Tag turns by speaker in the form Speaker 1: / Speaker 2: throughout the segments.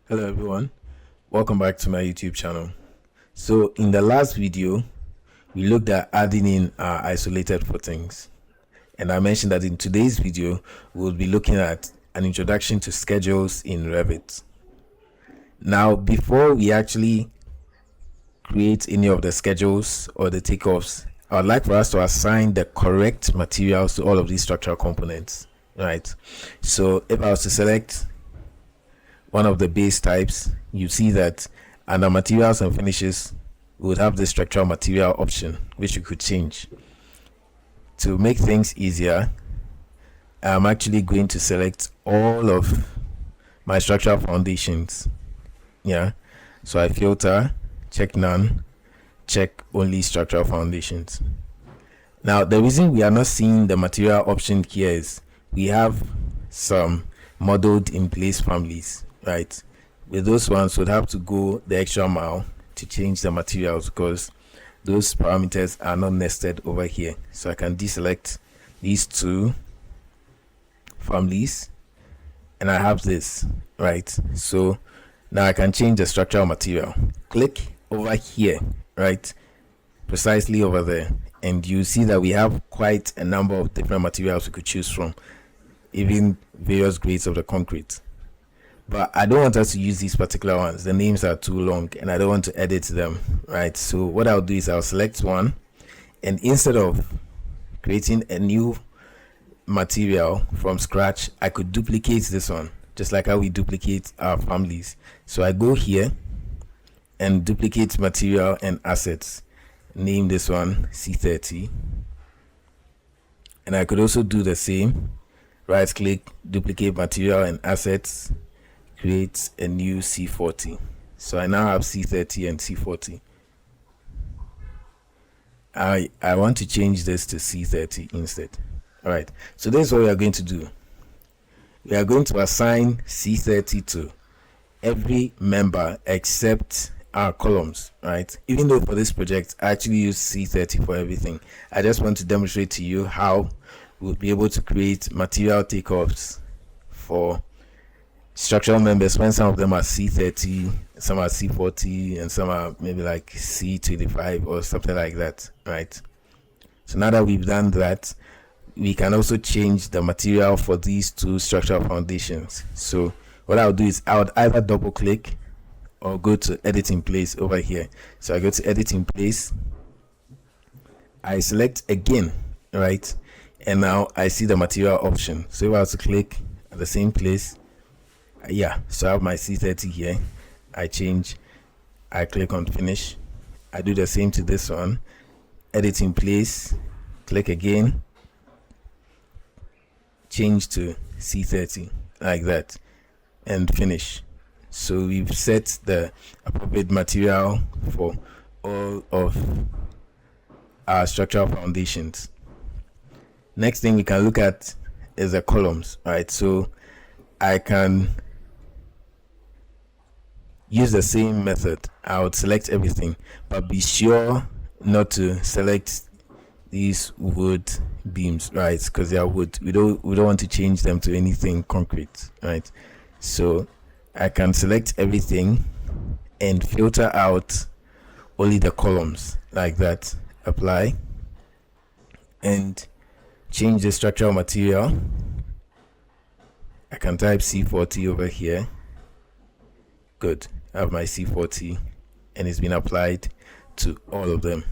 Speaker 1: Hello everyone, welcome back to my YouTube channel. So in the last video we looked at adding in our isolated footings, and I mentioned that in today's video we'll be looking at an introduction to schedules in Revit. Now before we actually create any of the schedules or the takeoffs, I would like for us to assign the correct materials to all of these structural components, right? So if I was to select one of the base types, you see that under materials and finishes we would have the structural material option, which you could change. To make things easier, I'm actually going to select all of my structural foundations. So I filter, check none, check only structural foundations. Now the reason we are not seeing the material option here is we have some modeled in place families, right? With those ones would have to go the extra mile to change the materials because those parameters are not nested over here. So I can deselect these two families and I have this, right? So now I can change the structural material. Click over here, right, precisely over there, and you see that we have quite a number of different materials we could choose from, even various grades of the concrete. But I don't want us to use these particular ones. The names are too long and I don't want to edit them, right? So what I'll do is I'll select one, and instead of creating a new material from scratch, I could duplicate this one, just like how we duplicate our families. So I go here and duplicate material and assets, name this one C30, and I could also do the same, right click, duplicate material and assets, create a new C40. So I now have C30 and C40. I want to change this to C30 instead. All right, so this is what we are going to do. We are going to assign C30 to every member except our columns, right? Even though for this project I actually use C30 for everything, I just want to demonstrate to you how we'll be able to create material takeoffs for structural members when some of them are C30, some are C40, and some are maybe like C25 or something like that, right? So now that we've done that, we can also change the material for these two structural foundations. So what I'll do is I would either double click or go to edit in place over here. So I go to edit in place, I select again, right, and now I see the material option. So if I was to click at the same place, so I have my C30 here, I change, I click on finish, I do the same to this one, edit in place, click again, change to C30 like that, and finish. So we've set the appropriate material for all of our structural foundations. Next thing we can look at is the columns, right? So I can use the same method. I would select everything, but be sure not to select these wood beams, right? Because they are wood. We don't want to change them to anything concrete, right? So I can select everything and filter out only the columns like that. Apply and change the structural material. I can type C40 over here. Good, I have my C40 and it's been applied to all of them.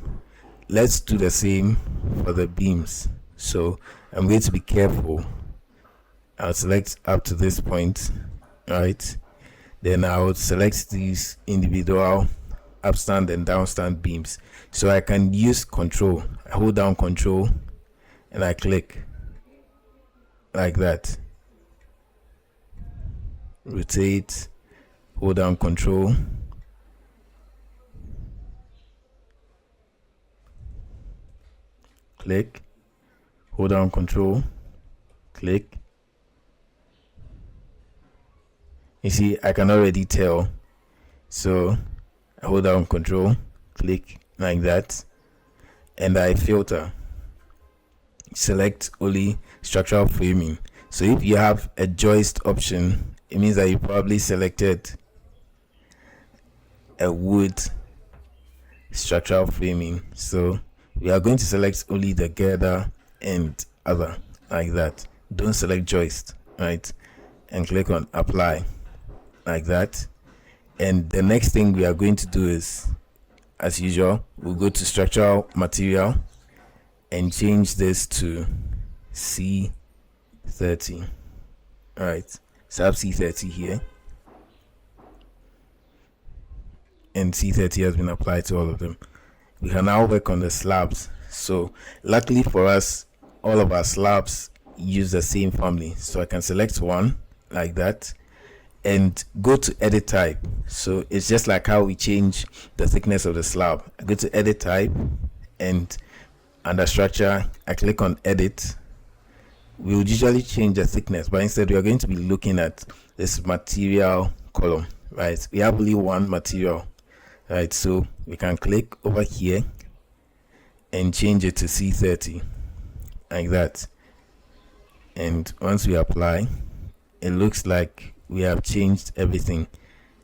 Speaker 1: Let's do the same for the beams. So I'm going to be careful. I'll select up to this point, right? Then I would select these individual upstand and downstand beams. So I can use control. I hold down control and I click like that. Rotate, hold down control, click, hold down control, click. You see, I can already tell. So I hold down control, click like that, and I filter, select only structural framing. So if you have a joist option, it means that you probably selected a wood structural framing. So we are going to select only the girder and other, like that. Don't select joist, right? And click on apply, like that. And the next thing we are going to do is, as usual, we'll go to structural material and change this to C30. All right, so I have C30 here, and C30 has been applied to all of them. We can now work on the slabs. So luckily for us, all of our slabs use the same family. So I can select one, like that, and go to edit type. So it's just like how we change the thickness of the slab. I go to edit type, and under structure I click on edit. We would usually change the thickness, but instead we are going to be looking at this material column, right? We have only one material, right? So we can click over here and change it to C30, like that. And once we apply, it looks like we have changed everything.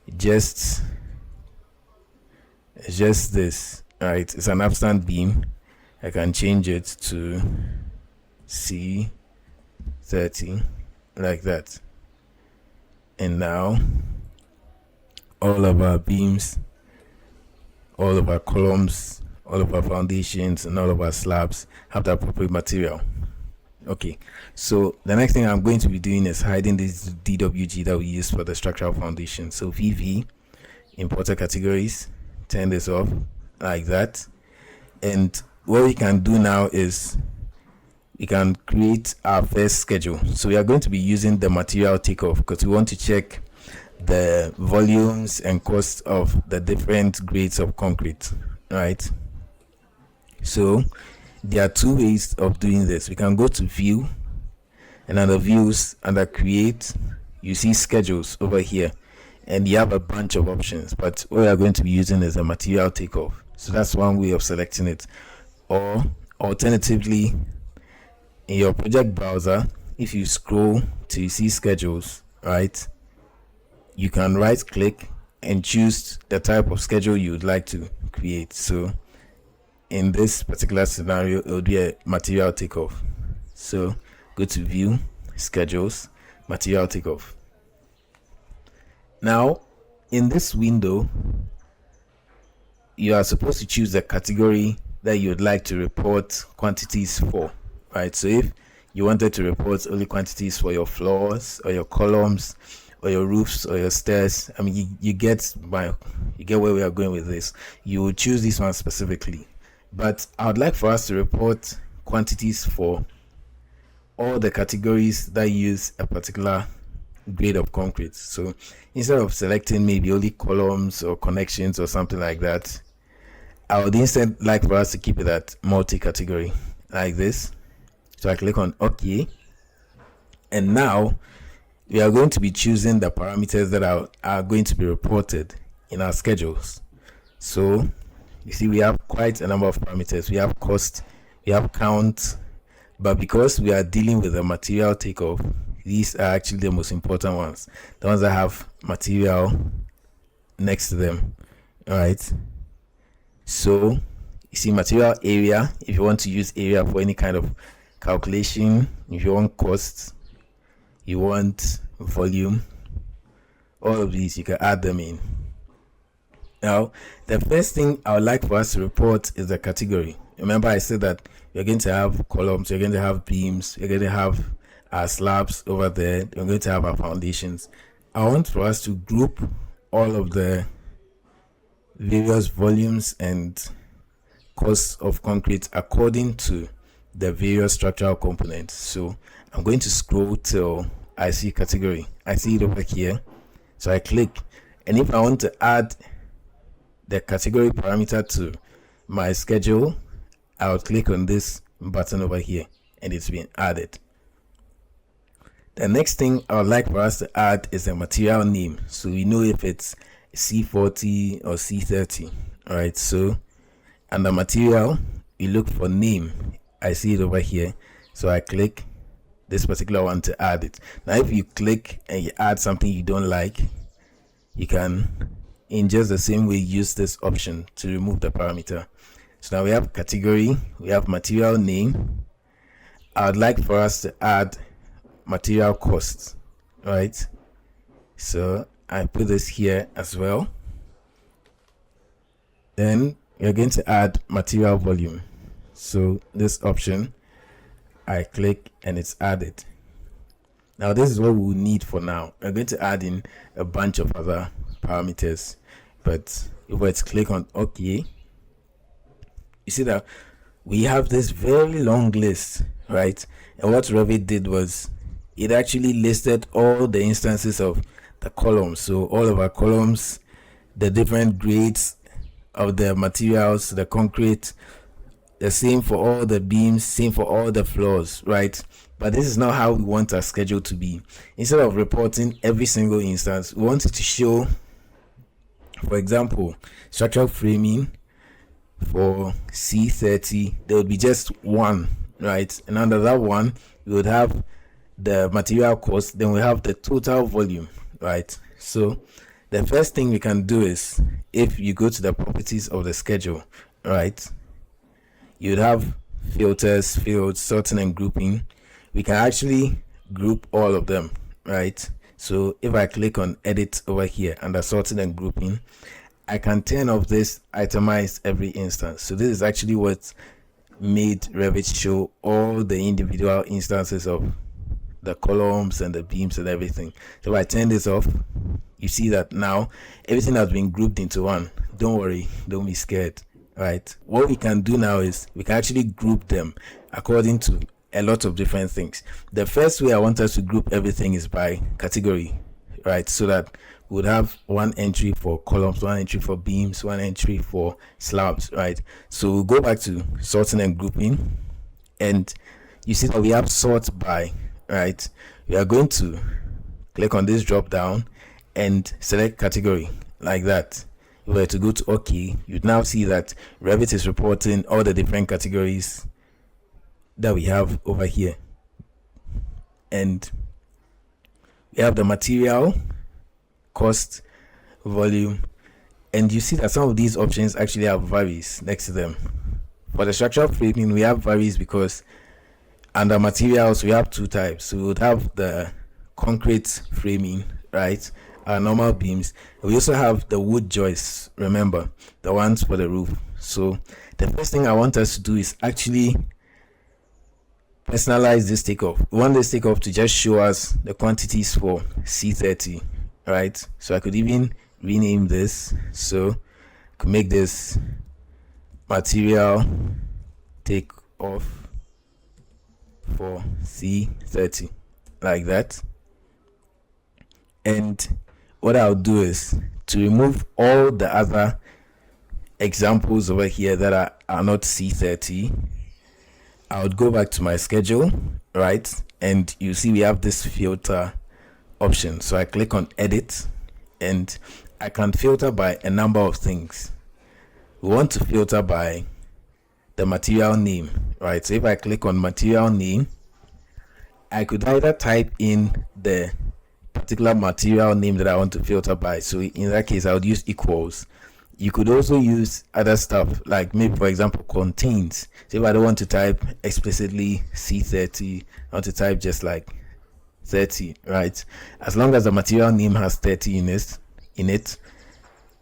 Speaker 1: It's just this, right? It's an upstand beam. I can change it to C30, like that. And now all of our beams, all of our columns, all of our foundations, and all of our slabs have the appropriate material. Okay, so the next thing I'm going to be doing is hiding this DWG that we use for the structural foundation. So VV, importer categories, turn this off, like that. And what we can do now is we can create our first schedule. So we are going to be using the material takeoff because we want to check the volumes and costs of the different grades of concrete, right? So there are two ways of doing this. We can go to view, and under views, under create, you see schedules over here, and you have a bunch of options, but what we are going to be using is a material takeoff. So that's one way of selecting it. Or alternatively, in your project browser, if you scroll to see schedules, right, you can right click and choose the type of schedule you would like to create. So in this particular scenario, it would be a material takeoff. So go to view, schedules, material takeoff. Now in this window, you are supposed to choose the category that you would like to report quantities for, right? So if you wanted to report only quantities for your floors or your columns or your roofs or your stairs, I mean, you get where we are going with this. You would choose this one specifically. But I would like for us to report quantities for all the categories that use a particular grade of concrete. So instead of selecting maybe only columns or connections or something like that, I would instead like for us to keep it at multi-category, like this. So I click on OK, and now we are going to be choosing the parameters that are going to be reported in our schedules. So you see we have quite a number of parameters. We have cost, we have count, but because we are dealing with a material takeoff, these are actually the most important ones, the ones that have material next to them. All right, so you see material area, if you want to use area for any kind of calculation, if you want cost, you want volume, all of these you can add them in. Now the first thing I would like for us to report is the category. Remember I said that you're going to have columns, you're going to have beams, you're going to have our slabs over there, you're going to have our foundations. I want for us to group all of the various volumes and costs of concrete according to the various structural components. So I'm going to scroll till I see category. I see it over here. So I click, and if I want to add the category parameter to my schedule, I would click on this button over here, and it's been added. The next thing I would like for us to add is a material name, so we know if it's C40 or C30. All right, so under material, we look for name. I see it over here, so I click this particular one to add it. Now if you click and you add something you don't like, you can in just the same way, use this option to remove the parameter. So now we have category, we have material name. I would like for us to add material costs, right? So I put this here as well. Then we're going to add material volume. So this option, I click and it's added. Now this is what we will need for now. We're going to add in a bunch of other parameters, but if we click on OK, you see that we have this very long list, right? And what Revit did was it actually listed all the instances of the columns. So all of our columns, the different grades of the materials, the concrete, the same for all the beams, same for all the floors, right? But this is not how we want our schedule to be. Instead of reporting every single instance, we want it to show, for example, structural framing for C30, there would be just one, right? And under that one, we would have the material cost, then we have the total volume, right? So the first thing we can do is, if you go to the properties of the schedule, right, you'd have filters, fields, sorting and grouping. We can actually group all of them, right? So if I click on edit over here under sorting and grouping, I can turn off this itemize every instance. So this is actually what made Revit show all the individual instances of the columns and the beams and everything. So if I turn this off, you see that now everything has been grouped into one. Don't worry, don't be scared, right? What we can do now is we can actually group them according to a lot of different things. The first way I want us to group everything is by category, right? So that we would have one entry for columns, one entry for beams, one entry for slabs, right? So we'll go back to sorting and grouping, and you see that we have sort by, right? We are going to click on this drop down and select category like that. If we were to go to OK, you'd now see that Revit is reporting all the different categories that we have over here. And we have the material, cost, volume, and you see that some of these options actually have varies next to them. For the structural framing, we have varies because under materials we have two types. So we would have the concrete framing, right, our normal beams. We also have the wood joists, remember, the ones for the roof. So the first thing I want us to do is actually personalize this takeoff. We want this takeoff to just show us the quantities for C30, right? So I could even rename this. So I could make this Material Takeoff for C30 like that. And what I'll do is to remove all the other examples over here that are not C30. I would go back to my schedule, right? And you see we have this filter option. So I click on edit and I can filter by a number of things. We want to filter by the material name, right? So if I click on material name, I could either type in the particular material name that I want to filter by. So in that case, I would use equals. You could also use other stuff like maybe, for example, contains. So if I don't want to type explicitly C30, I want to type just like 30, right? As long as the material name has 30 in it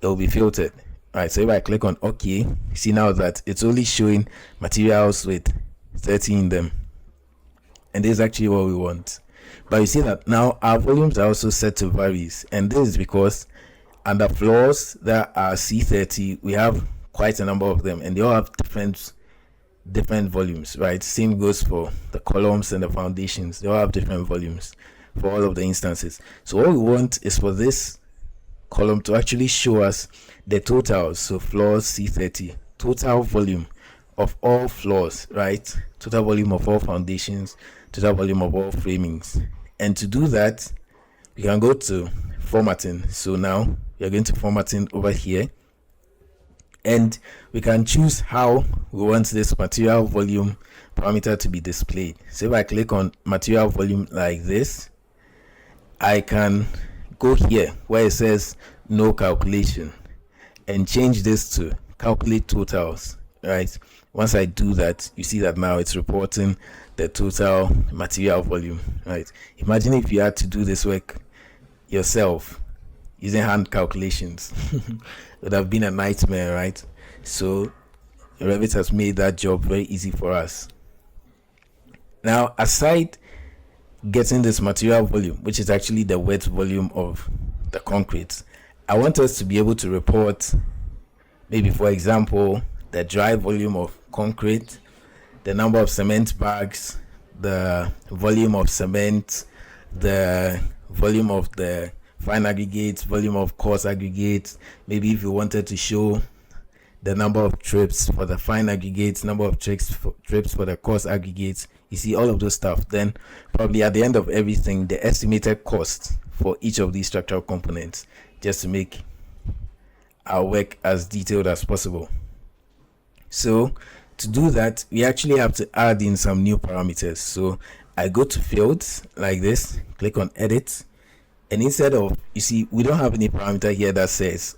Speaker 1: will be filtered, right? So if I click on OK, see now that it's only showing materials with 30 in them, and this is actually what we want. But you see that now our volumes are also set to varies, and this is because under floors that are C30, we have quite a number of them, and they all have different volumes, right? Same goes for the columns and the foundations. They all have different volumes for all of the instances. So what we want is for this column to actually show us the totals. So floors C30, total volume of all floors, right? Total volume of all foundations, total volume of all framings. And to do that, we can go to formatting. So now we are going to formatting over here, and we can choose how we want this material volume parameter to be displayed. So if I click on material volume like this, I can go here where it says no calculation, and change this to calculate totals, right? Once I do that, you see that now it's reporting the total material volume, right? Imagine if you had to do this work yourself using hand calculations. It would have been a nightmare, right? So Revit has made that job very easy for us. Now, aside getting this material volume, which is actually the wet volume of the concrete, I want us to be able to report, maybe for example, the dry volume of concrete, the number of cement bags, the volume of cement, the volume of the fine aggregates, volume of coarse aggregates. Maybe if you wanted to show the number of trips for the fine aggregates, number of trips for the coarse aggregates, you see all of those stuff. Then probably at the end of everything, the estimated cost for each of these structural components, just to make our work as detailed as possible. So to do that, we actually have to add in some new parameters. So I go to fields like this, click on edit, and instead of, you see, we don't have any parameter here that says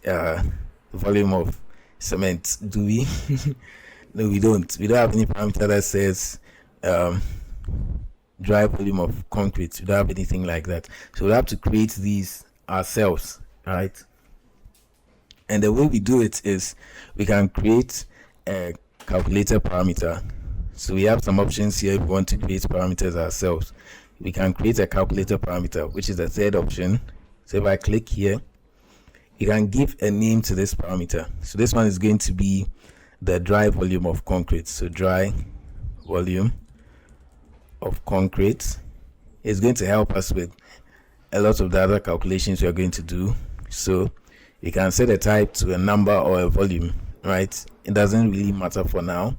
Speaker 1: volume of cement, do we? No, we don't have any parameter that says dry volume of concrete. We don't have anything like that, so we have to create these ourselves, right? And the way we do it is we can create a calculator parameter. So we have some options here. If we want to create parameters ourselves, we can create a calculator parameter, which is the third option. So if I click here, you can give a name to this parameter. So this one is going to be the dry volume of concrete. So dry volume of concrete is going to help us with a lot of the other calculations we are going to do. So you can set a type to a number or a volume, right? It doesn't really matter for now.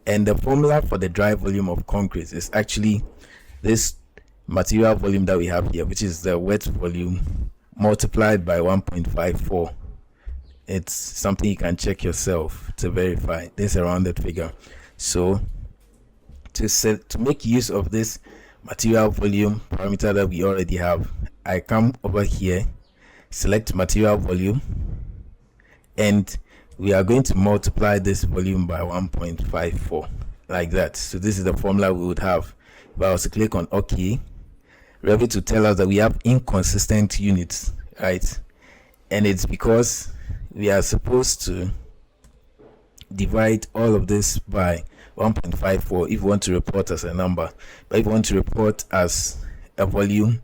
Speaker 1: And the formula for the dry volume of concrete is actually this material volume that we have here, which is the wet volume multiplied by 1.54. It's something you can check yourself to verify. This is a rounded figure. So to make use of this material volume parameter that we already have, I come over here, select material volume, and we are going to multiply this volume by 1.54 like that. So this is the formula we would have. If I was to click on OK, Revit will tell us that we have inconsistent units, right? And it's because we are supposed to divide all of this by 1.54 if we want to report as a number. But if we want to report as a volume,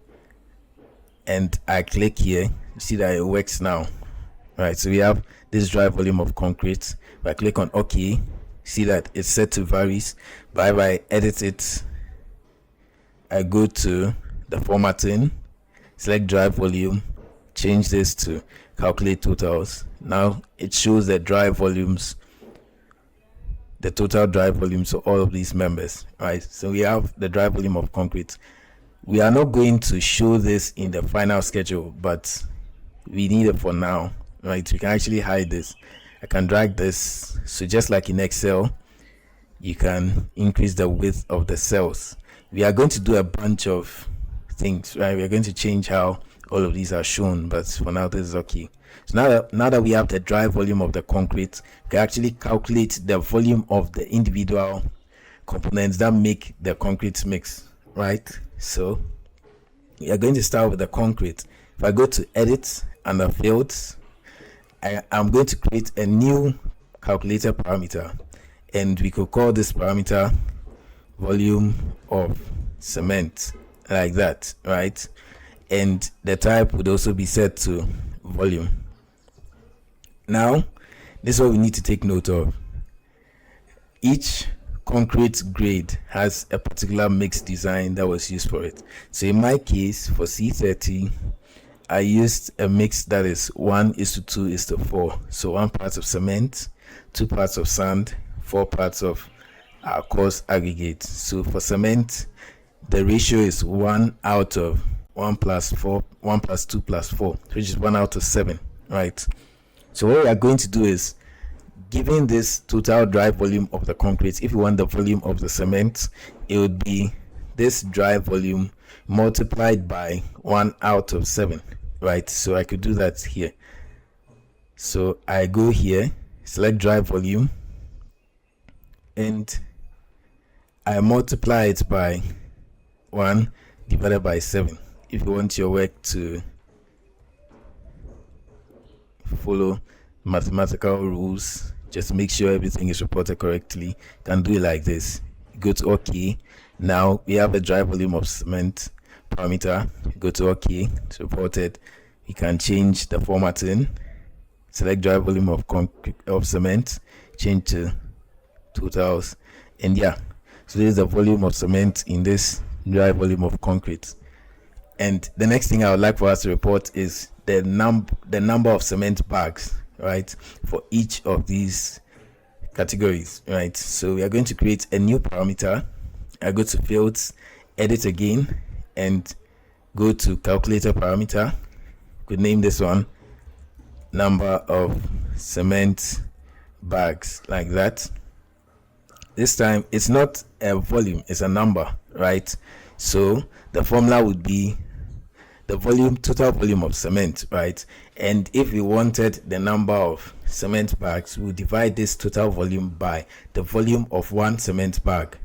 Speaker 1: and I click here, you see that it works now, right? So we have this dry volume of concrete. If I click on OK, see that it's set to varies. But if I edit it, I go to the formatting, select dry volume, change this to calculate totals. Now it shows the dry volumes, the total dry volumes of all of these members, right? So we have the dry volume of concrete. We are not going to show this in the final schedule, but we need it for now, right? We can actually hide this. I can drag this. So just like in Excel, you can increase the width of the cells. We are going to do a bunch of things, right? We are going to change how all of these are shown, but for now this is okay. So now that we have the dry volume of the concrete, we can actually calculate the volume of the individual components that make the concrete mix, right? So we are going to start with the concrete. If I go to edit under fields, I'm going to create a new calculator parameter, and we could call this parameter volume of cement, like that, right? And the type would also be set to volume. Now this is what we need to take note of. Each concrete grade has a particular mix design that was used for it. So in my case, for C30, I used a mix that is 1:2:4. So 1 part of cement, 2 parts of sand, 4 parts of coarse aggregate. So for cement, the ratio is 1/1 plus 4, 1 plus 2 plus 4, which is 1/7, right? So what we are going to do is, given this total dry volume of the concrete, if you want the volume of the cement, it would be this dry volume multiplied by 1/7, right? So I could do that here. So I go here, select dry volume, and I multiply it by 1 divided by 7. If you want your work to follow mathematical rules, just make sure everything is reported correctly, you can do it like this. Go to OK. Now we have a dry volume of cement parameter. Go to OK, it's reported. You can change the formatting, select dry volume of cement, change to totals, and yeah, so this is the volume of cement in this dry volume of concrete. And the next thing I would like for us to report is the number of cement bags, right, for each of these categories, right? So we are going to create a new parameter. I go to fields, edit again, and go to calculator parameter. Could name this one number of cement bags, like that. This time it's not a volume, it's a number, right? So the formula would be the total volume of cement, right? And if we wanted the number of cement bags, we divide this total volume by the volume of one cement bag,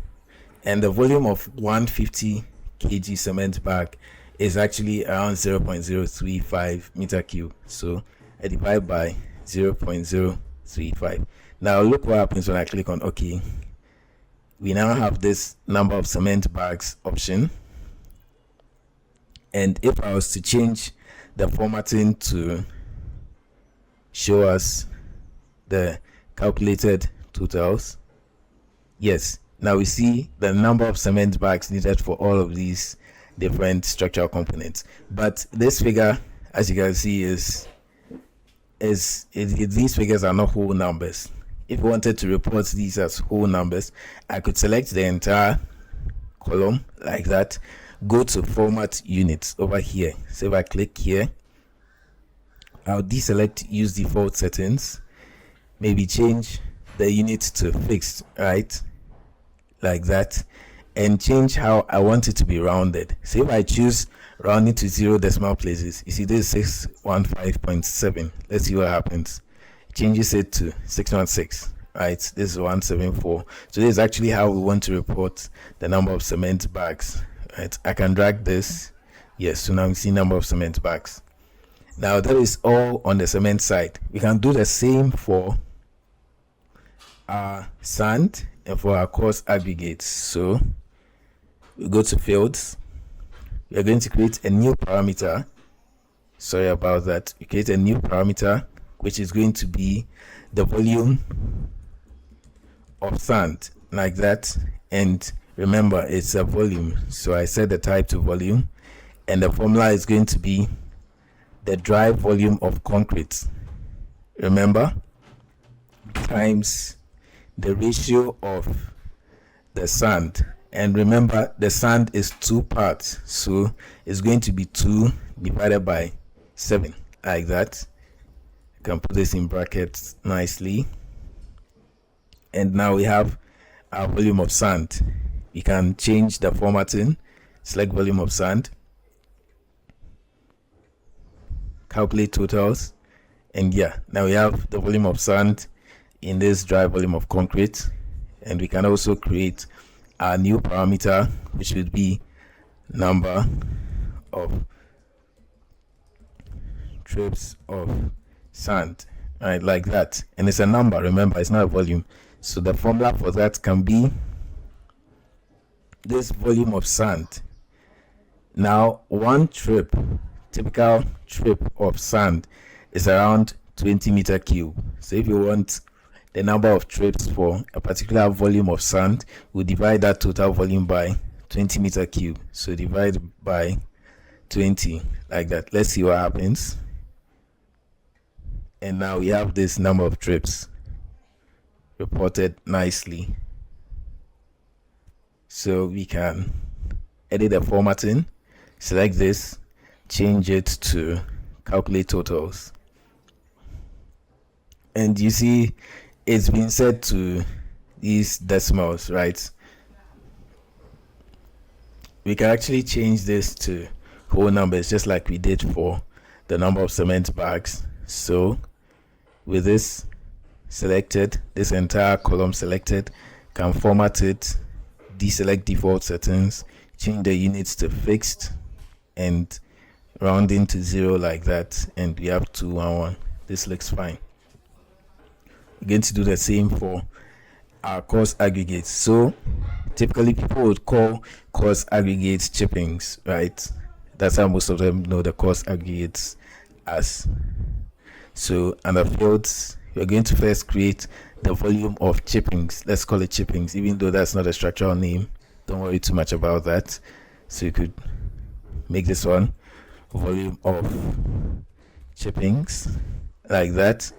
Speaker 1: and the volume of 150 kg cement bag is actually around 0.035 meter cube. So I divide by 0.035. Now look what happens when I click on OK. We now have this number of cement bags option. And if I was to change the formatting to show us the calculated totals, yes, now we see the number of cement bags needed for all of these different structural components. But this figure, as you can see, these figures are not whole numbers. If I wanted to report these as whole numbers, I could select the entire column like that, go to format units over here. So if I click here, I'll deselect use default settings, maybe change the unit to fixed, right, like that, and change how I want it to be rounded. So if I choose rounding to 0 decimal places, you see this is 615.7. Let's see what happens. Changes it to 616, right? This is 174. So this is actually how we want to report the number of cement bags, right? I can drag this. Yes, so now we see number of cement bags. Now that is all on the cement side. We can do the same for our sand and for our coarse aggregates. So we go to fields. We are going to create a new parameter. Sorry about that. We create a new parameter, which is going to be the volume of sand, like that. And remember, it's a volume, so I set the type to volume, and the formula is going to be the dry volume of concrete, remember, times the ratio of the sand. And remember, the sand is 2 parts, so it's going to be 2 divided by 7, like that. You can put this in brackets nicely. And now we have our volume of sand. We can change the formatting, select volume of sand, calculate totals, and yeah, now we have the volume of sand in this dry volume of concrete. And we can also create a new parameter, which would be number of trips of sand, right, like that. And it's a number, remember, it's not a volume. So the formula for that can be this volume of sand. Now one trip, typical trip of sand, is around 20 meter cube. So if you want the number of trips for a particular volume of sand, we divide that total volume by 20 meter cube. So divide by 20, like that. Let's see what happens. And now we have this number of trips reported nicely. So we can edit the formatting, select this, change it to calculate totals, and you see it's been set to these decimals, right? We can actually change this to whole numbers, just like we did for the number of cement bags. So with this selected, this entire column selected, can format it, deselect default settings, change the units to fixed, and rounding to 0 like that, and we have 211. This looks fine. We're going to do the same for our cost aggregates. So typically people would call cost aggregates chippings, right? That's how most of them know the cost aggregates as. So under fields, we're going to first create the volume of chippings. Let's call it chippings, even though that's not a structural name. Don't worry too much about that. So you could make this one volume of chippings like that,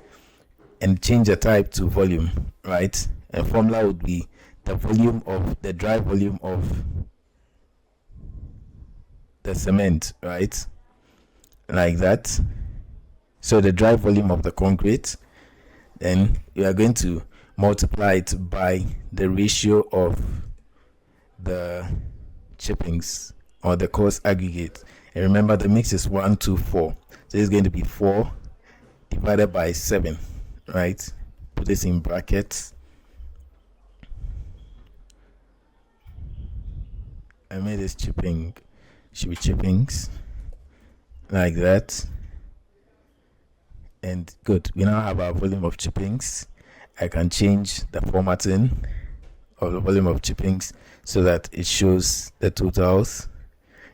Speaker 1: and change the type to volume, right? And formula would be the volume of the dry volume of the cement, right? Like that. So the dry volume of the concrete, then you are going to multiply it by the ratio of the chippings or the cost aggregate. And remember, the mix is 1 to 4, so it's going to be 4 divided by 7, right? Put this in brackets. I made this chipping, should be chippings like that. And good, we now have our volume of chippings. I can change the formatting of the volume of chippings so that it shows the totals.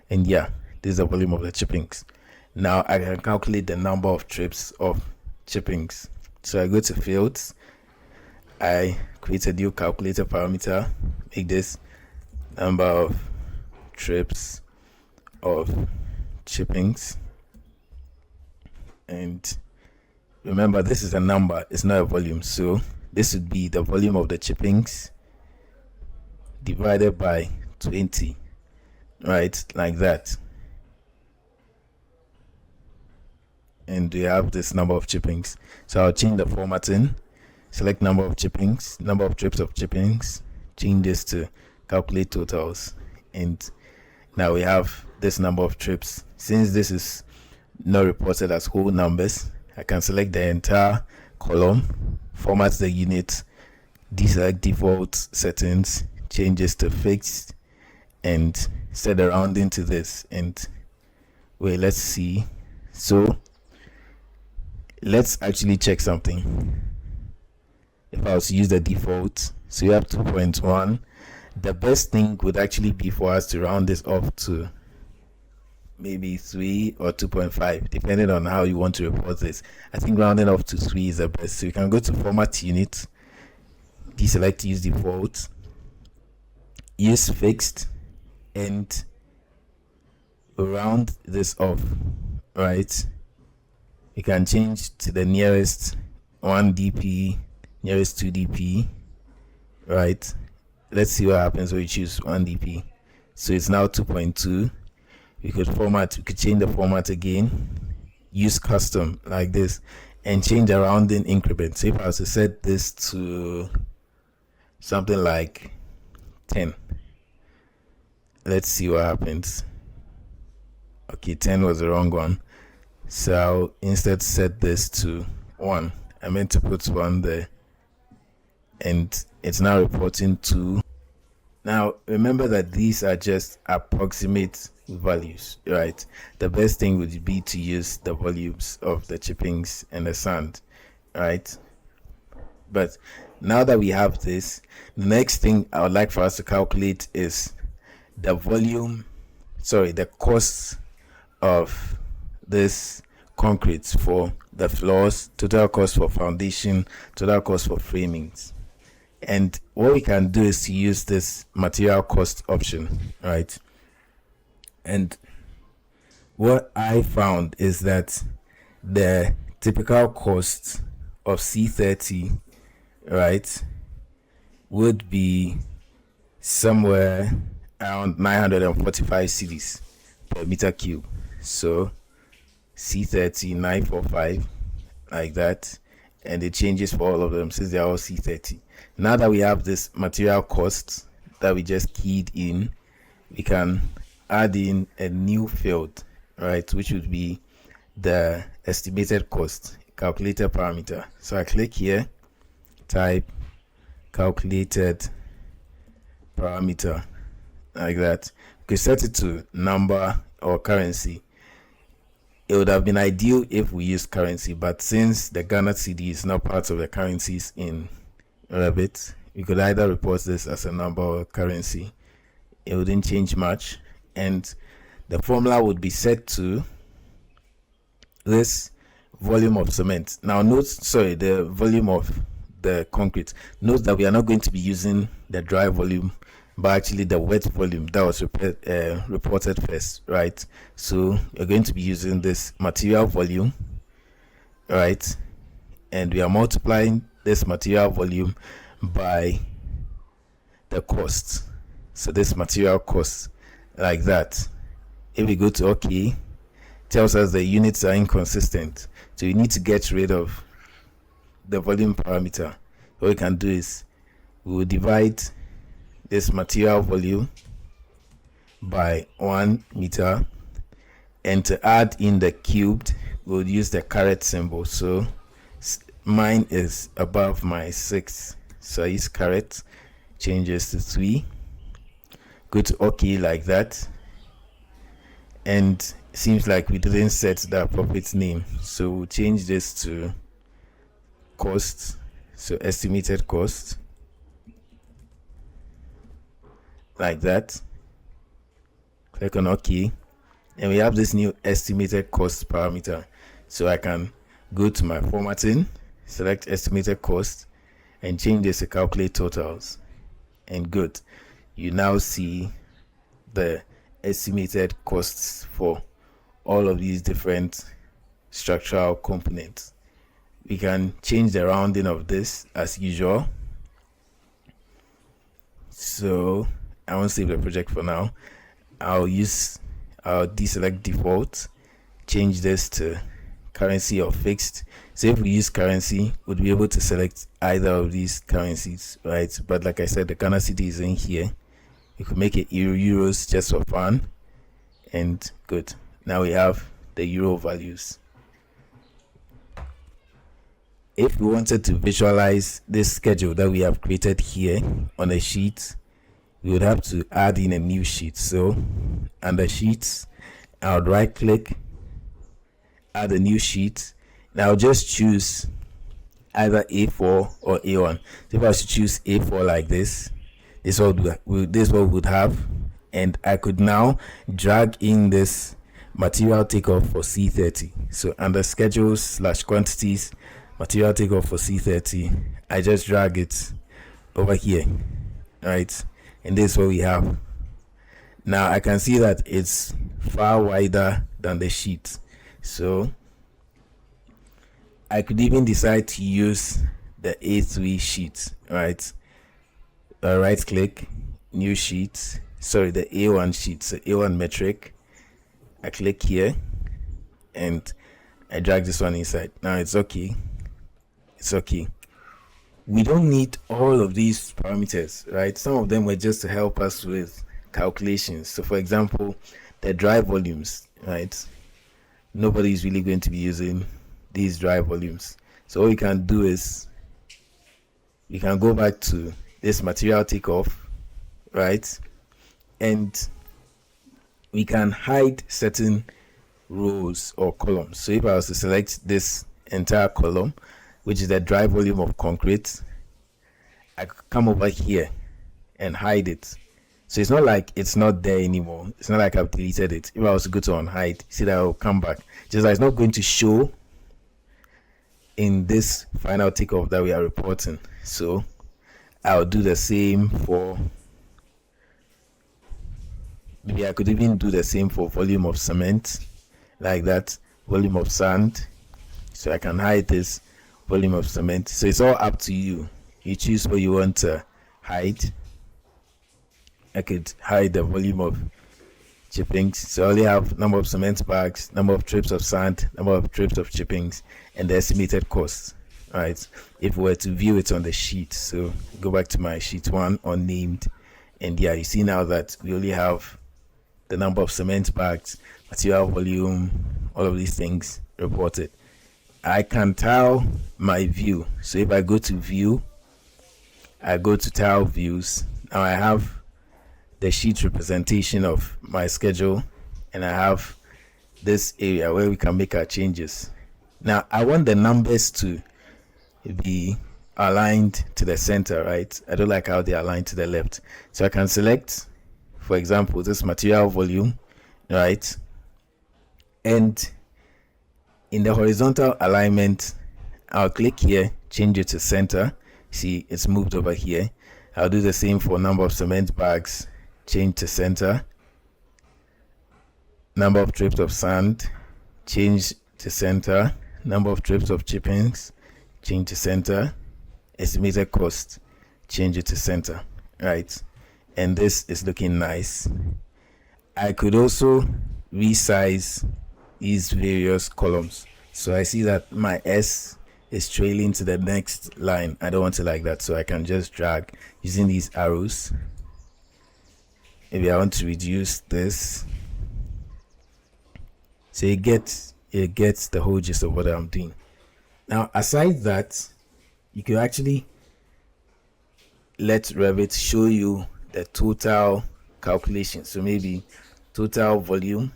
Speaker 1: And yeah, this is the volume of the chippings. Now I can calculate the number of trips of chippings. So I go to fields, I create a new calculator parameter, make this number of trips of chippings, and remember, this is a number, it's not a volume, so this would be the volume of the chippings divided by 20, right? Like that. And we have this number of chippings. So I'll change the formatting, select number of chippings, number of trips of chippings, change this to calculate totals, and now we have this number of trips. Since this is not reported as whole numbers, I can select the entire column, format the unit, deselect default settings, change this to fixed, and set the rounding to this. And wait, let's see. So let's actually check something. If I was to use the default, so you have 2.1, the best thing would actually be for us to round this off to maybe 3 or 2.5, depending on how you want to report this. I think rounding off to 3 is the best. So you can go to format unit, deselect use default, use fixed, and round this off, right? You can change to the nearest 1 dp, nearest 2 dp, right? Let's see what happens when you choose 1 dp. So it's now 2.2. We could change the format again, use custom like this, and change the rounding increment. So if I was to set this to something like 10, let's see what happens. Okay, 10 was the wrong one, so I'll instead set this to 1. I meant to put 1 there, and it's now reporting 2. Now remember that these are just approximate values, right? The best thing would be to use the volumes of the chippings and the sand, right? But now that we have this, the next thing I would like for us to calculate is the cost of this concrete for the floors, total cost for foundation, total cost for framings. And what we can do is to use this material cost option, right? And what I found is that the typical cost of C30, right, would be somewhere around 945 cedis per meter cube. So C30 945 like that, and it changes for all of them since they're all C30. Now that we have this material cost that we just keyed in, we can add in a new field, right, which would be the estimated cost. calculated parameter. So I click here, type calculated parameter, like that. You could set it to number or currency. It would have been ideal if we used currency, but since the Ghana cedi is not part of the currencies in Revit, we could either report this as a number or currency. It wouldn't change much, and the formula would be set to this volume of cement. Now the volume of the concrete. Note that we are not going to be using the dry volume, but actually the wet volume that was reported first, right? So we're going to be using this material volume, right? And we are multiplying this material volume by the cost. So this material cost, like that. If we go to OK, tells us the units are inconsistent, so we need to get rid of the volume parameter. What we can do is we will divide this material volume by 1 meter, and to add in the cubed we'll use the caret symbol. So mine is above my 6, so I use caret, changes to 3, go to OK, like that. And seems like we didn't set the appropriate name, so we'll change this to cost, so estimated cost, like that. Click on OK, and we have this new estimated cost parameter. So I can go to my formatting, select estimated cost, and change this to calculate totals, and good. You now see the estimated costs for all of these different structural components. We can change the rounding of this as usual. So I won't save the project for now. I'll deselect default, change this to currency or fixed. So if we use currency, we'll be able to select either of these currencies, right? But like I said, the Ghana cedi is in here. You could make it euros just for fun, and good. Now we have the euro values. If we wanted to visualize this schedule that we have created here on a sheet, we would have to add in a new sheet. So under sheets, I would right click, add a new sheet. Now I'll just choose either A4 or A1. So if I should choose A4 like this, this is what we would have, and I could now drag in this Material Takeoff for C30. So under schedules / quantities, Material Takeoff for C30, I just drag it over here, right? And this is what we have. Now I can see that it's far wider than the sheet, so I could even decide to use the A3 sheet, right? Right click, new sheet, the A1 sheet, so A1 metric. I click here and I drag this one inside. Now it's okay. We don't need all of these parameters, right? Some of them were just to help us with calculations. So for example, the dry volumes, right? Nobody's really going to be using these dry volumes. So all we can do is we can go back to this Material Takeoff, right? And we can hide certain rows or columns. So if I was to select this entire column, which is the dry volume of concrete, I could come over here and hide it. So it's not like it's not there anymore. It's not like I've deleted it. If I was to go to unhide, see that I'll come back. Just like it's not going to show in this final takeoff that we are reporting. So I'll do the same for, maybe I could even do the same for volume of cement, like that, volume of sand. So I can hide this volume of cement. So it's all up to you. You choose what you want to hide. I could hide the volume of chippings. So I only have number of cement bags, number of trips of sand, number of trips of chippings, and the estimated cost. Right, if we were to view it on the sheet, so go back to my sheet 1 unnamed, and yeah, you see now that we only have the number of cement bags, material volume, all of these things reported. I can tile my view. So if I go to view, I go to tile views. Now I have the sheet representation of my schedule, and I have this area where we can make our changes. Now I want the numbers to be aligned to the center, right? I don't like how they align to the left. So I can select, for example, this material volume, right? And in the horizontal alignment, I'll click here, change it to center. See, it's moved over here. I'll do the same for number of cement bags, change to center. Number of trips of sand, change to center. Number of trips of chippings, change to center. Estimated cost, change it to center, right? And this is looking nice. I could also resize these various columns. So I see that my S is trailing to the next line. I don't want it like that, so I can just drag using these arrows. Maybe I want to reduce this. So it gets the whole gist of what I'm doing. Now, aside that, you can actually let Revit show you the total calculation. So maybe total volume,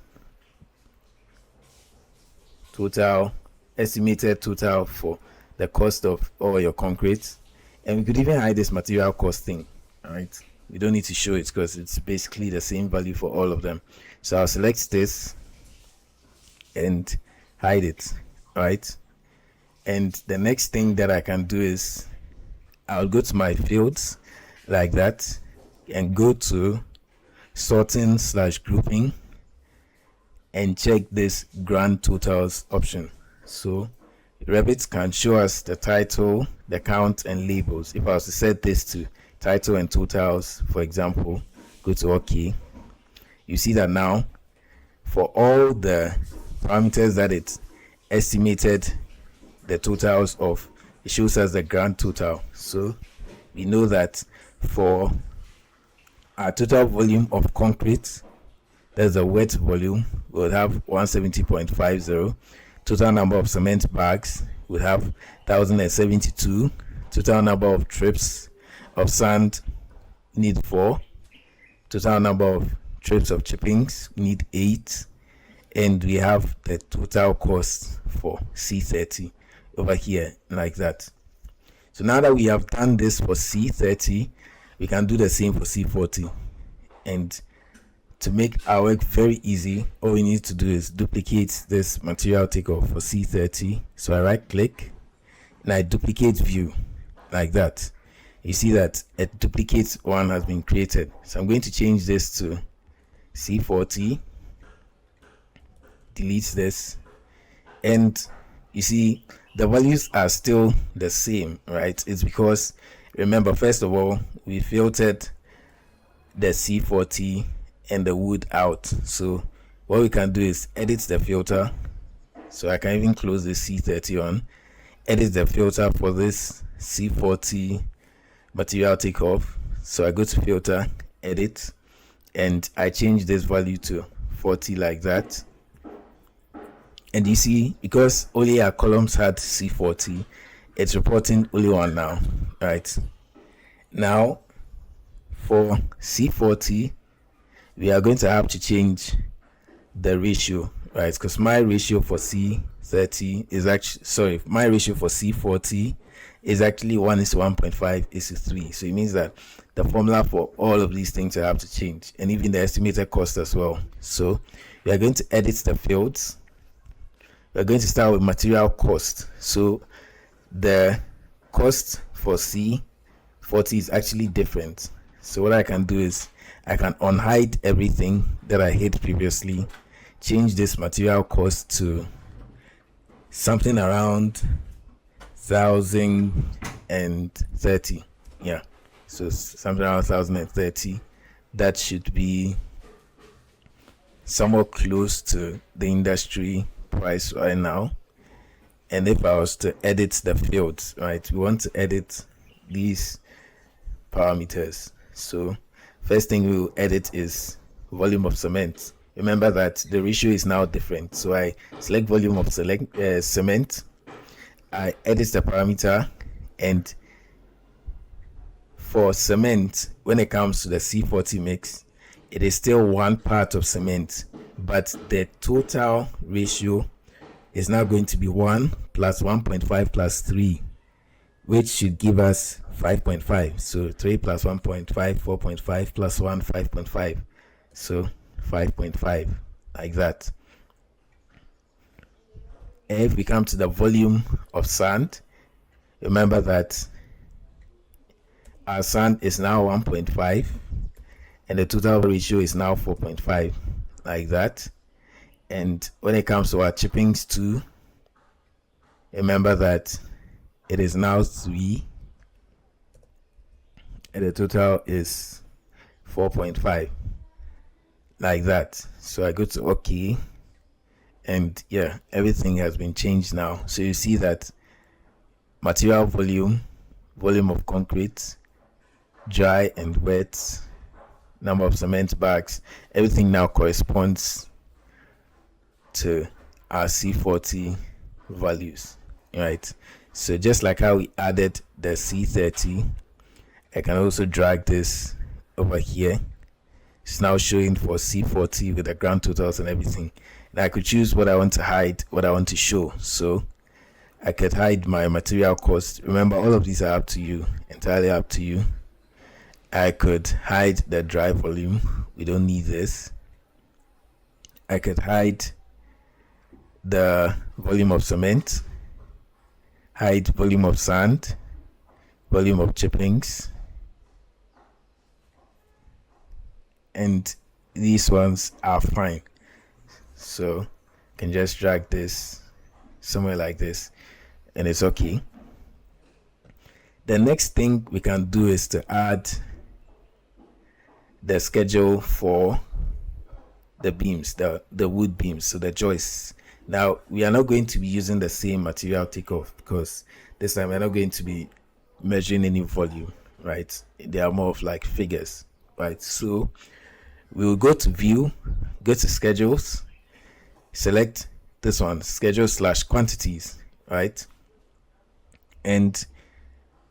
Speaker 1: estimated total for the cost of all your concrete. And we could even hide this material cost thing. All right, we don't need to show it because it's basically the same value for all of them. So I'll select this and hide it, right? And the next thing that I can do is I'll go to my fields like that and go to sorting / grouping and check this grand totals option. So Revit can show us the title, the count, and labels. If I was to set this to title and totals, for example, go to OK, you see that now for all the parameters that it estimated the totals of, it shows us the grand total. So we know that for our total volume of concrete, there's a wet volume, we'll have 170.50. Total number of cement bags, we'll have 1072. Total number of trips of sand, need 4. Total number of trips of chippings, need 8. And we have the total cost for C30 over here, like that. So now that we have done this for C30, we can do the same for C40. And to make our work very easy, all we need to do is duplicate this material takeoff for C30. So I right click and I duplicate view, like that. You see that a duplicate one has been created. So I'm going to change this to C40, delete this, and you see the values are still the same, right? It's because, remember, first of all, we filtered the C40 and the wood out. So what we can do is edit the filter. So I can even close the C30 on, edit the filter for this C40 material takeoff. So I go to filter, edit, and I change this value to 40, like that. And you see, because only our columns had C40, it's reporting only one now, right? Now for C40, we are going to have to change the ratio, right? Because my ratio for C30 is actually, my ratio for C40 is actually 1:1.5:3. So it means that the formula for all of these things I have to change, and even the estimated cost as well. So we are going to edit the fields. We're going to start with material cost. So the cost for C40 is actually different. So what I can do is I can unhide everything that I hid previously, change this material cost to something around 1030. Yeah, so something around 1030. That should be somewhat close to the industry price right now. And if I was to edit the fields, right, we want to edit these parameters. So first thing we will edit is volume of cement. Remember that the ratio is now different. So I select volume of cement, I edit the parameter, and for cement, when it comes to the C40 mix, it is still 1 part of cement, but the total ratio is now going to be 1 plus 1.5 plus 3, which should give us 5.5. So 3 plus 1.5, 4.5 plus 1, 5.5. So 5.5, like that. And if we come to the volume of sand, remember that our sand is now 1.5 and the total ratio is now 4.5, like that. And when it comes to our chippings too, remember that it is now 3 and the total is 4.5, like that. So I go to OK, and yeah, everything has been changed now. So you see that material volume, volume of concrete, dry and wet, number of cement bags, everything now corresponds to our C40 values, right? So just like how we added the C30, I can also drag this over here. It's now showing for C40 with the grand totals and everything. And I could choose what I want to hide, what I want to show. So I could hide my material cost. Remember, all of these are up to you, entirely up to you. I could hide the dry volume. We don't need this. I could hide the volume of cement, hide volume of sand, volume of chippings, and these ones are fine. So I can just drag this somewhere like this and it's okay. The next thing we can do is to add the schedule for the beams, the wood beams, so the joists. Now we are not going to be using the same material takeoff because this time we're not going to be measuring any volume, right? They are more of like figures, right? So we will go to view, go to schedules, select this one, schedule / quantities, right? And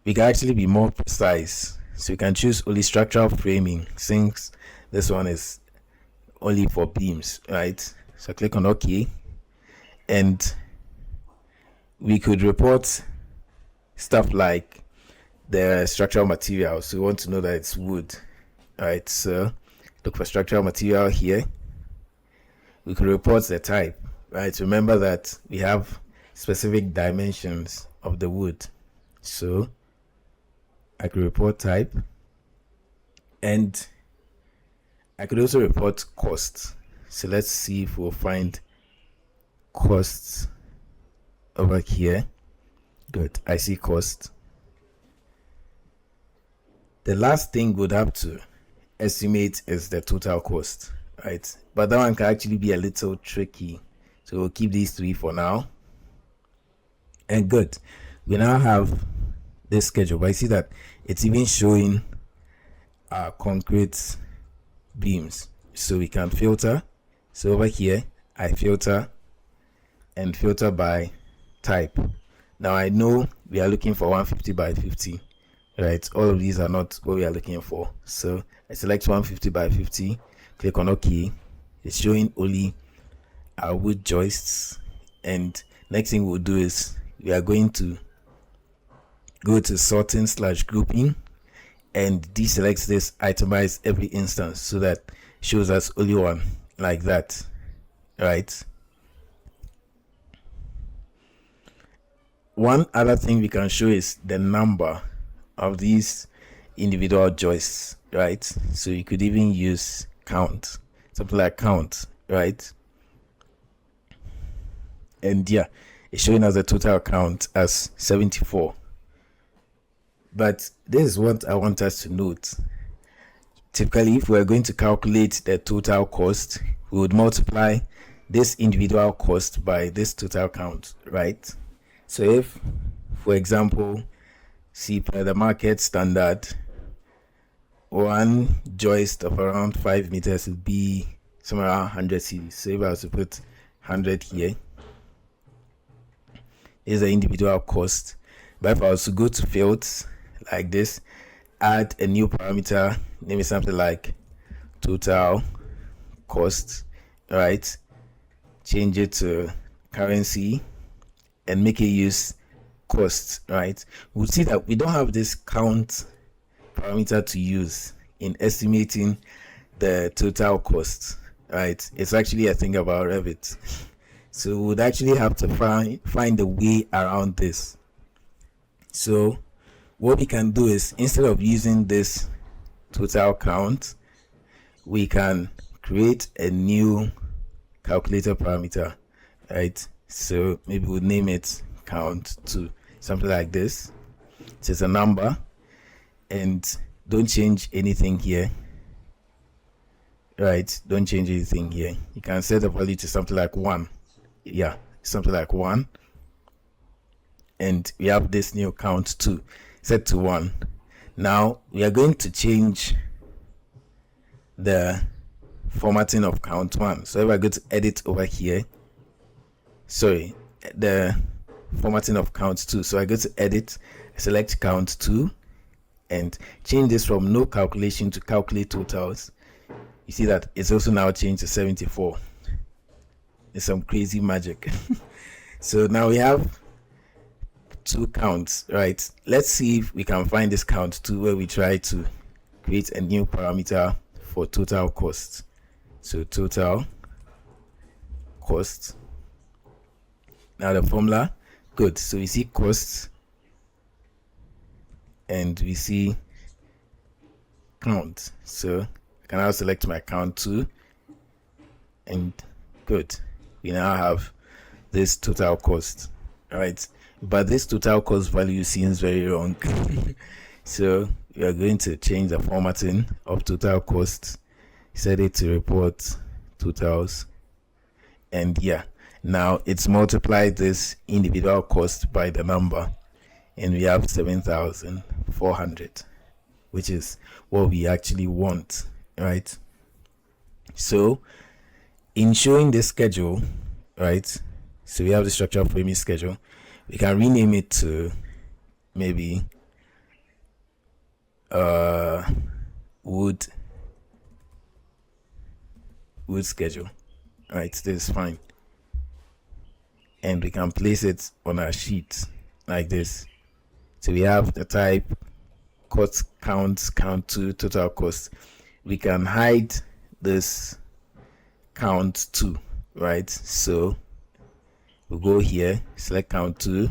Speaker 1: we can actually be more precise. So we can choose only structural framing since this one is only for beams, right? So click on OK, and we could report stuff like the structural material. So we want to know that it's wood, right? So look for structural material here. We could report the type, right? Remember that we have specific dimensions of the wood. So I could report type, and I could also report cost. So let's see if we'll find costs over here. Good, I see cost. The last thing we'd have to estimate is the total cost, right? But that one can actually be a little tricky. So we'll keep these 3 for now. And good, we now have this schedule, but I see that it's even showing our concrete beams. So we can filter. So over here, I filter and filter by type. Now I know we are looking for 150 by 50, right? All of these are not what we are looking for. So I select 150 by 50, click on OK. It's showing only our wood joists. And next thing we'll do is we are going to go to sorting / grouping and deselect this itemize every instance so that shows us only one, like that, right? One other thing we can show is the number of these individual joists, right? So you could even use count, something like count, right? And yeah, it's showing us the total count as 74. But this is what I want us to note. Typically, if we're going to calculate the total cost, we would multiply this individual cost by this total count, right? So if, for example, see per the market standard, one joist of around 5 meters would be somewhere around 100 cedis. So if I was to put 100 here, is the individual cost. But if I was to go to fields like this, add a new parameter, name it something like total cost, right? Change it to currency and make it use cost, right? We'll see that we don't have this count parameter to use in estimating the total cost, right? It's actually a thing about Revit. So we would actually have to find a way around this. So what we can do is, instead of using this total count, we can create a new calculator parameter, right? So maybe we'll name it count to something like this. So it's a number, and don't change anything here, right? Don't change anything here. You can set the value to something like 1. Yeah, something like 1. And we have this new count 2 set to 1. Now we are going to change the formatting of count 1. So if I go to edit over here, sorry, the formatting of count 2. So I go to edit, select count 2, and change this from no calculation to calculate totals. You see that it's also now changed to 74. It's some crazy magic. So now we have 2 counts, right? Let's see if we can find this count 2 where we try to create a new parameter for total cost. So total cost. Now the formula, good. So we see costs and we see count. So I can now select my count 2, and good. We now have this total cost, right? But this total cost value seems very wrong. So we are going to change the formatting of total cost, set it to report totals, and yeah, now it's multiplied this individual cost by the number, and we have 7,400, which is what we actually want, right? So in showing this schedule, right, so we have the structural framing schedule. We can rename it to maybe wood schedule, right? This is fine, and we can place it on our sheet like this. So we have the type, cost count 2, total cost. We can hide this count 2, right? So we'll go here, select count 2,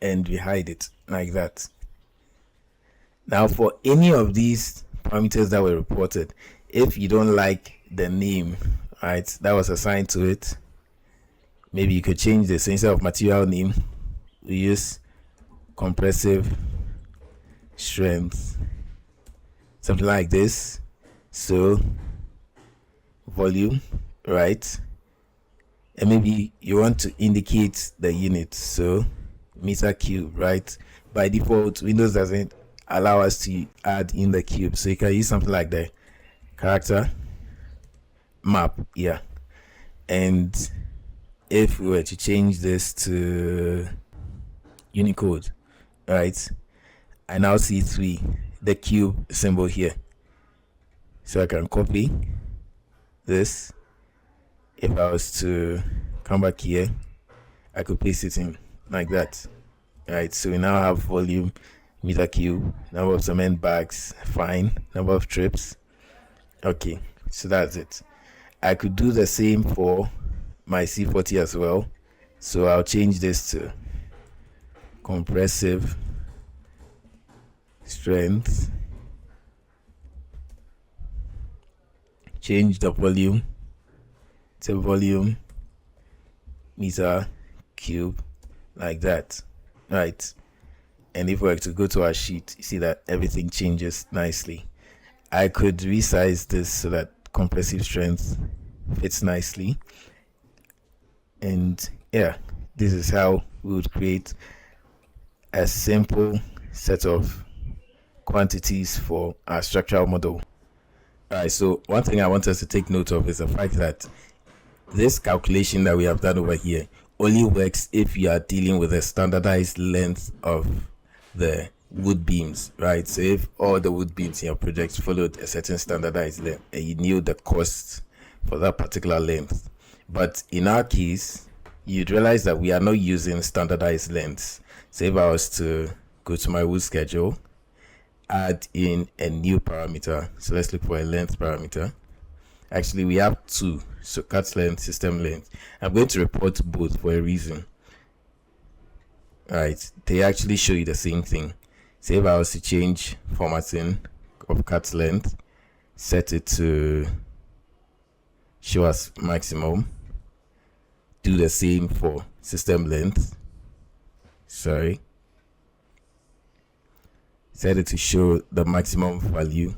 Speaker 1: and we hide it like that. Now for any of these parameters that were reported, if you don't like the name, right, that was assigned to it, maybe you could change this. So instead of material name, we use compressive strength, something like this. So volume, right? And maybe you want to indicate the unit, so meter cube, right? By default, Windows doesn't allow us to add in the cube, so you can use something like the character map, yeah. And if we were to change this to Unicode, right, I now see the cube symbol here. So I can copy this. If I was to come back here, I could paste it in like that, right? So we now have volume, meter cube, number of cement bags, fine, number of trips. Okay, so that's it. I could do the same for my C40 as well. So I'll change this to compressive strength, change the volume to volume meter cube like that, right? And if we were to go to our sheet, you see that everything changes nicely. I could resize this so that compressive strength fits nicely, and yeah, this is how we would create a simple set of quantities for our structural model. Alright, so one thing I want us to take note of is the fact that this calculation that we have done over here only works if you are dealing with a standardized length of the wood beams, right? So if all the wood beams in your project followed a certain standardized length and you knew the cost for that particular length, but in our case, you'd realize that we are not using standardized lengths. So if I was to go to my wood schedule, add in a new parameter, so let's look for a length parameter. Actually, we have two, so cut length, system length. I'm going to report both for a reason. Right, they actually show you the same thing. So if I was to change formatting of cut length, set it to show us maximum, do the same for system length, set it to show the maximum value,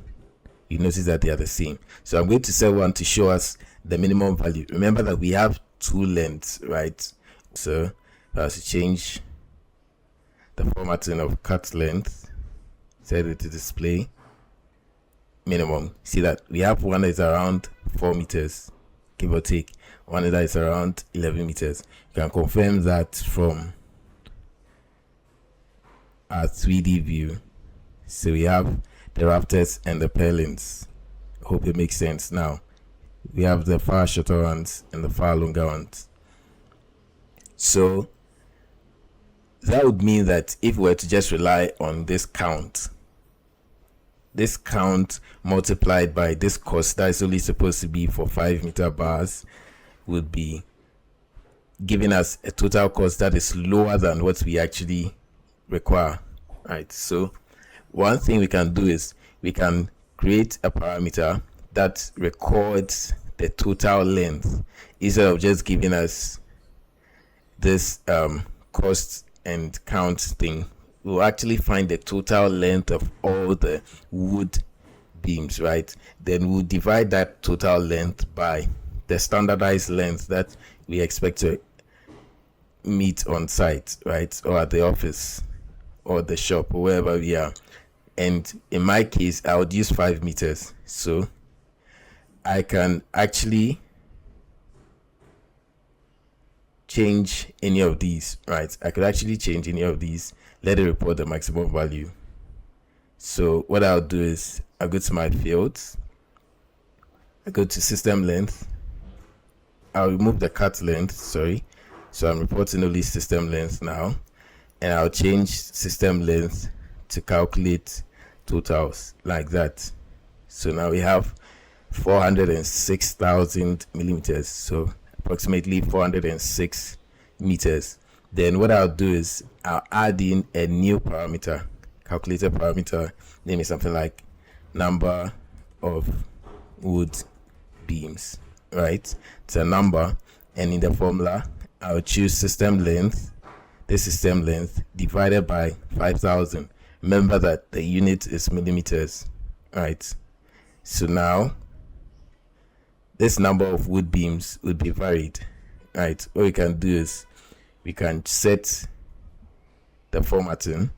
Speaker 1: you notice that they are the same. So I'm going to set one to show us the minimum value. Remember that we have two lengths, right? So if I was to change the formatting of cut length, set it to display minimum. See that we have one that is around 4 meters, give or take, one that is around 11 meters. You can confirm that from our 3D view. So we have the rafters and the purlins. Hope it makes sense. Now we have the far shorter ones and the far longer ones. So that would mean that if we were to just rely on this count multiplied by this cost that is only supposed to be for 5 meter bars, would be giving us a total cost that is lower than what we actually require, right? So one thing we can do is we can create a parameter that records the total length instead of just giving us this cost and count thing. We'll actually find the total length of all the wood beams, right? Then we'll divide that total length by the standardized length that we expect to meet on site, right? Or at the office or the shop or wherever we are. And in my case, I would use 5 meters. So I can actually change any of these, right? I could actually change any of these, let it report the maximum value. So what I'll do is I'll go to my fields, I go to system length, I'll remove the cut length, so I'm reporting only system length now, and I'll change system length to calculate totals like that. So now we have 406,000 millimeters, so approximately 406 meters. Then what I'll do is I'll add in a new parameter, calculator parameter, name is something like number of wood beams, right? It's a number, and in the formula I'll choose system length, the system length divided by 5,000. Remember that the unit is millimeters, right? So now this number of wood beams would be varied, right? What we can do is we can set the formatting,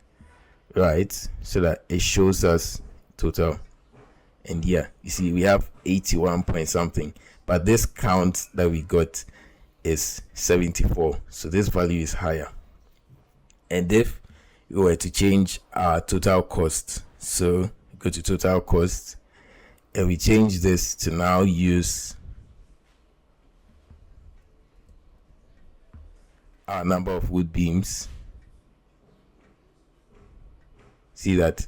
Speaker 1: right, so that it shows us total. And here you see we have 81 point something, but this count that we got is 74, so this value is higher. And if we were to change our total cost, so go to total cost and we change this to now use our number of wood beams, see that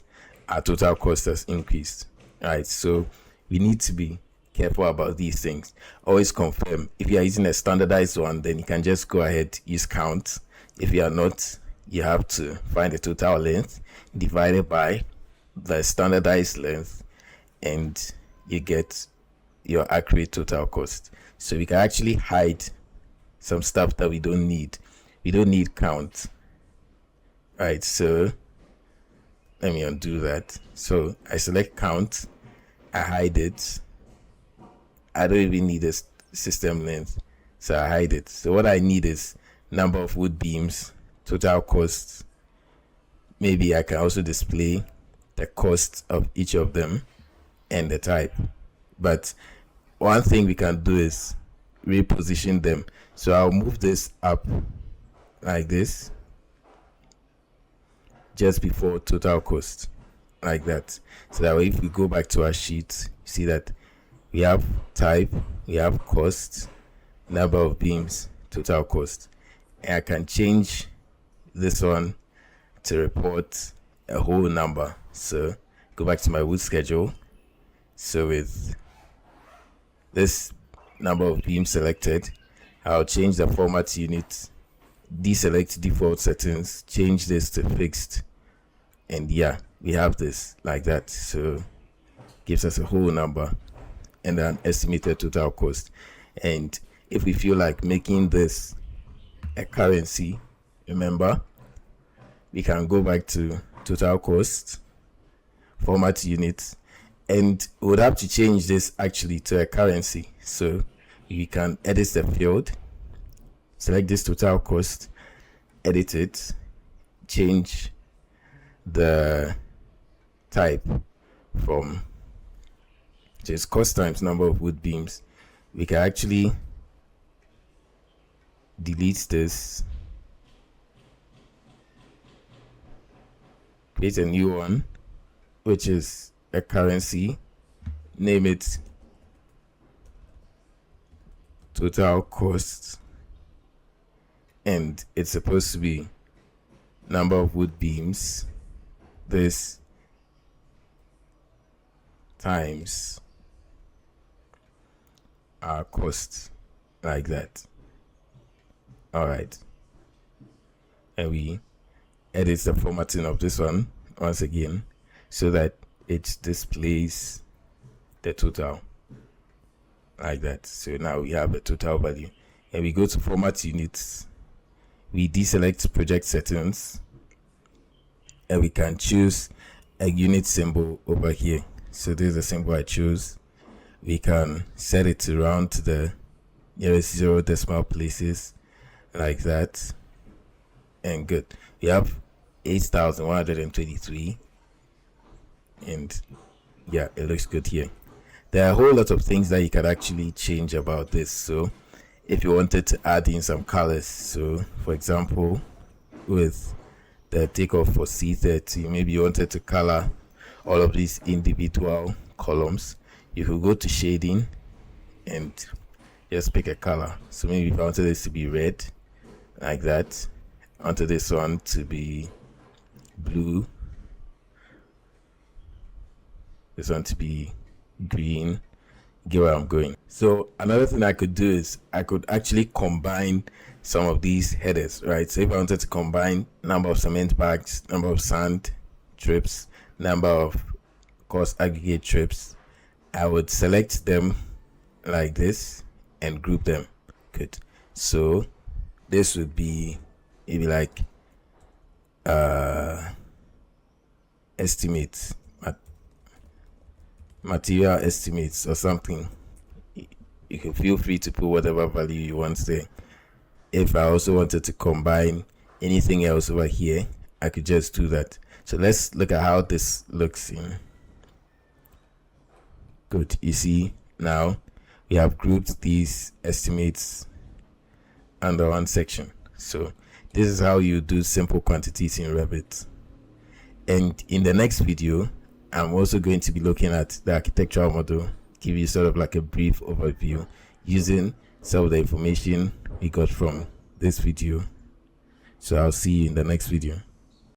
Speaker 1: our total cost has increased, right? So we need to be careful about these things. Always confirm. If you are using a standardized one, then you can just go ahead, use count. If you are not, you have to find the total length divided by the standardized length, and you get your accurate total cost. So we can actually hide some stuff that we don't need. We don't need count, right? So let me undo that. So I select count, I hide it. I don't even need a system length, so I hide it. So what I need is number of wood beams, total cost. Maybe I can also display the cost of each of them and the type. But one thing we can do is reposition them. So I'll move this up like this, just before total cost, like that. So that way, if we go back to our sheet, see that we have type, we have cost, number of beams, total cost. And I can change this one to report a whole number. So go back to my wood schedule. So with this number of beams selected, I'll change the format unit, deselect default settings, change this to fixed, and yeah, we have this like that. So gives us a whole number and an estimated total cost. And if we feel like making this a currency, remember, we can go back to total cost, format unit, and we would have to change this actually to a currency. So you can edit the field, select this total cost, edit it, change the type from just cost times number of wood beams. We can actually delete this, create a new one, which is a currency, name it total cost, and it's supposed to be number of wood beams, this times our cost, like that. All right, and we edit the formatting of this one once again so that it displays the total, like that. So now we have a total value, and we go to format units, we deselect project settings, and we can choose a unit symbol over here. So this is the symbol I choose. We can set it to round to the nearest 0 decimal places, like that, and good. We have 8,123, and yeah, it looks good here. There are a whole lot of things that you can actually change about this. So if you wanted to add in some colors, so for example, with the takeoff for C30, maybe you wanted to color all of these individual columns, you could go to shading and just pick a color. So maybe if I wanted this to be red, like that, I wanted this one to be blue, this one to be green. Get where I'm going. So another thing I could do is I could actually combine some of these headers, right? So if I wanted to combine number of cement bags, number of sand trips, number of cost aggregate trips, I would select them like this and group them. Good. So this would be maybe like estimates, material estimates or something. You can feel free to put whatever value you want there. If I also wanted to combine anything else over here, I could just do that. So let's look at how this looks in. Good. You see, now we have grouped these estimates under one section. So this is how you do simple quantities in Revit. And in the next video, I'm also going to be looking at the architectural model, give you sort of like a brief overview using some of the information we got from this video. So I'll see you in the next video.